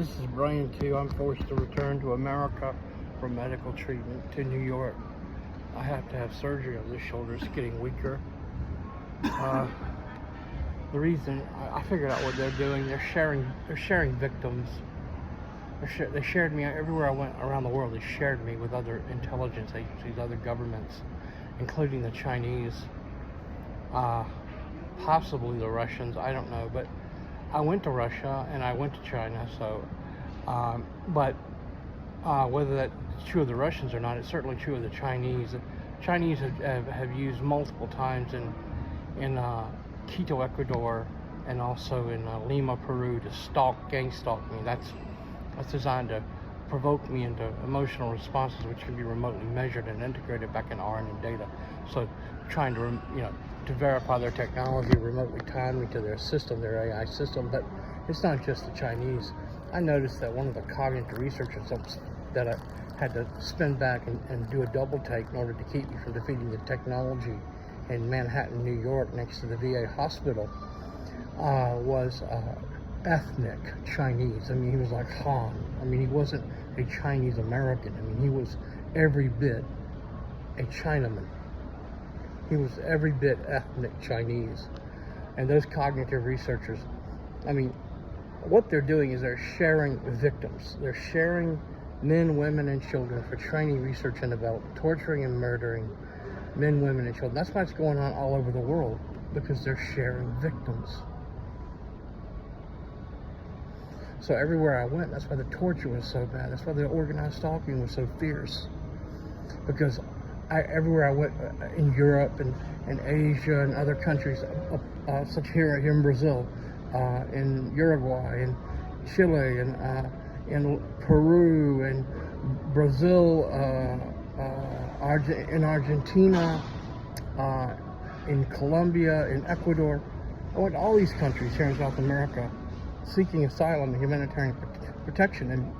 This is Brian too. I'm forced to return to America for medical treatment to New York. I have to have surgery on this shoulder. It's getting weaker. The reason I figured out what they're doing, they're sharing victims. They shared me everywhere I went around the world. They shared me with other intelligence agencies, other governments, including the Chinese, possibly the Russians. I don't know, but I went to Russia and I went to China. So, whether that's true of the Russians or not, it's certainly true of the Chinese. The Chinese have used multiple times in Quito, Ecuador, and also in Lima, Peru, to gang stalk me. That's designed to provoke me into emotional responses, which can be remotely measured and integrated back in RNN data. So, trying to verify their technology, remotely tie me to their system, their AI system. But it's not just the Chinese. I noticed that one of the cognitive researchers that I had to spin back and do a double take in order to keep me from defeating the technology in Manhattan, New York, next to the VA hospital, was ethnic Chinese. I mean, he was like Han. I mean, he wasn't a Chinese American. I mean, he was every bit a Chinaman. He was every bit ethnic Chinese. And those cognitive researchers, I mean, what they're doing is they're sharing victims. They're sharing men, women, and children for training, research, and development, torturing and murdering men, women, and children. That's why it's going on all over the world, because they're sharing victims. So everywhere I went, that's why the torture was so bad. That's why the organized stalking was so fierce. Because everywhere I went, in Europe and Asia and other countries, such here in Brazil, in Uruguay, and Chile, and in Peru, and Brazil, in Argentina, in Colombia, in Ecuador. I went to all these countries here in South America seeking asylum and humanitarian protection. And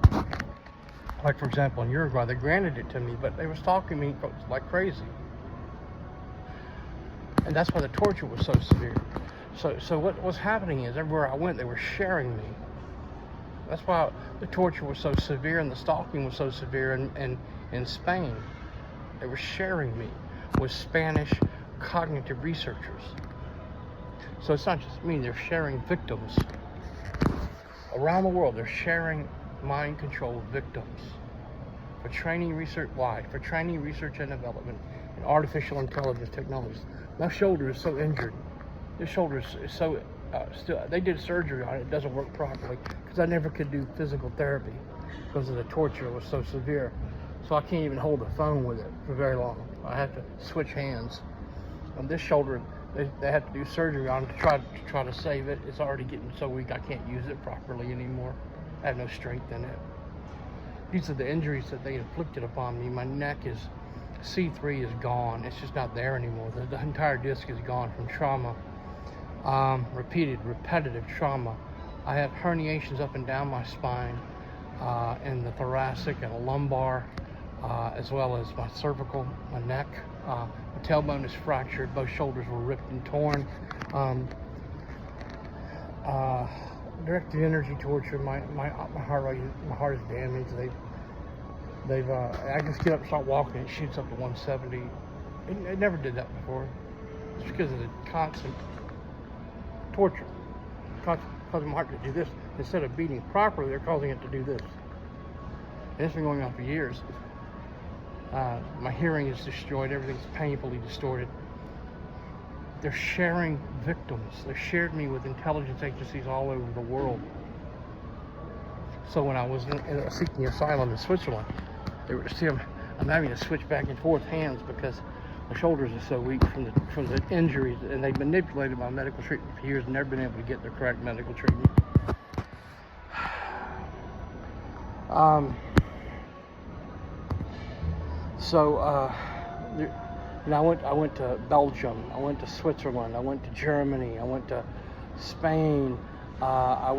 like, for example, in Uruguay, they granted it to me, but they were stalking me like crazy. And that's why the torture was so severe. So what was happening is everywhere I went, they were sharing me. That's why the torture was so severe and the stalking was so severe in Spain. They were sharing me with Spanish cognitive researchers. So it's not just me, they're sharing victims. Around the world, they're sharing mind-controlled victims for training research for training, research, and development in artificial intelligence technologies. My shoulder is so injured. This shoulder is so they did surgery on it. It doesn't work properly because I never could do physical therapy because of the torture. It was so severe. So I can't even hold the phone with it for very long. I have to switch hands. On this shoulder, they had to do surgery on it to try to save it. It's already getting so weak I can't use it properly anymore. I have no strength in it. These are the injuries that they inflicted upon me. My neck is C3 is gone. It's just not there anymore. The entire disc is gone from trauma. Repetitive trauma. I have herniations up and down my spine, in the thoracic and the lumbar, as well as my cervical, my neck. My tailbone is fractured. Both shoulders were ripped and torn. Directed energy torture. My heart is damaged. I just get up and start walking. It shoots up to 170. It never did that before. It's because of the constant torture. Causing my heart to do this. Instead of beating properly, they're causing it to do this. And it's been going on for years. My hearing is destroyed. Everything's painfully distorted. They're sharing victims. They shared me with intelligence agencies all over the world. So when I was seeking asylum in Switzerland, they were I'm having to switch back and forth hands because my shoulders are so weak from the injuries, and they manipulated my medical treatment for years and never been able to get the correct medical treatment. I went to Belgium, I went to Switzerland, I went to Germany, I went to Spain, I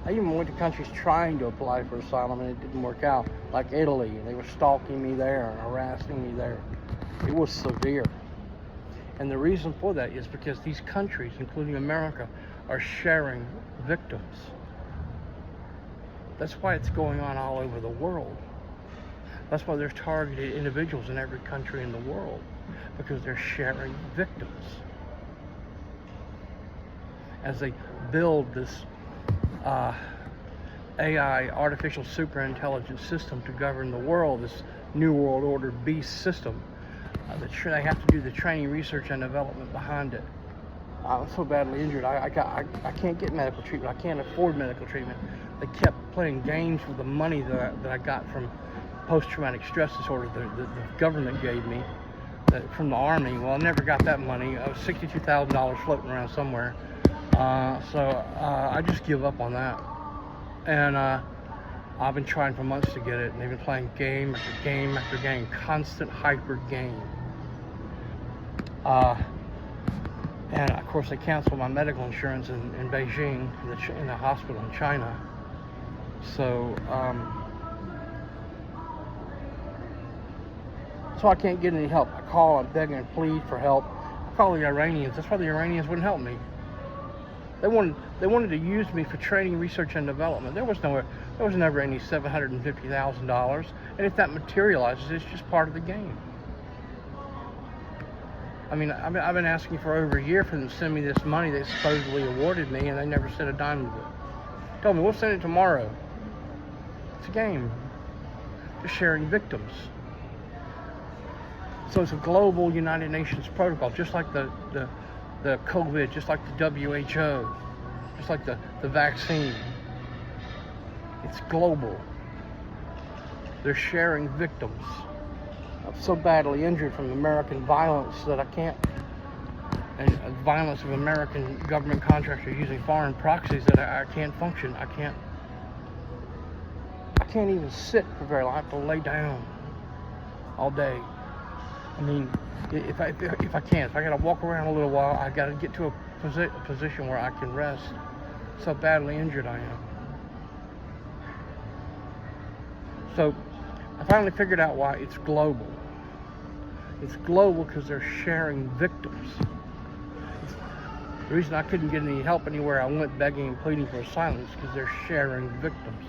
even went to countries trying to apply for asylum and it didn't work out, like Italy. They were stalking me there and harassing me there. It was severe. And the reason for that is because these countries, including America, are sharing victims. That's why it's going on all over the world. That's why there's targeted individuals in every country in the world, because they're sharing victims. As they build this AI, artificial superintelligence system to govern the world, this New World Order beast system, they have to do the training, research, and development behind it. I'm so badly injured, I can't get medical treatment. I can't afford medical treatment. They kept playing games with the money that I got from post-traumatic stress disorder the government gave me from the Army. Well, I never got that money. $62,000 floating around somewhere. So I just give up on that. And I've been trying for months to get it, and they've been playing game after game after game, constant hyper game. And of course they canceled my medical insurance in Beijing, in the hospital in China. So I can't get any help. I call, I beg and plead for help. I call the Iranians. That's why the Iranians wouldn't help me. They wanted to use me for training, research, and development. There was never any $750,000. And if that materializes, it's just part of the game. I mean, I've been asking for over a year for them to send me this money they supposedly awarded me, and they never sent a dime of it. Told me, we'll send it tomorrow. It's a game. They're sharing victims. So it's a global United Nations protocol, just like the COVID, just like the WHO, just like the vaccine. It's global. They're sharing victims. I'm so badly injured from American violence that I can't, and violence of American government contractors using foreign proxies, that I can't function. I can't even sit for very long. I have to lay down all day. I mean, if I gotta walk around a little while, I gotta get to a position where I can rest. So badly injured I am. So I finally figured out why it's global. It's global because they're sharing victims. The reason I couldn't get any help anywhere I went begging and pleading for asylum is because they're sharing victims.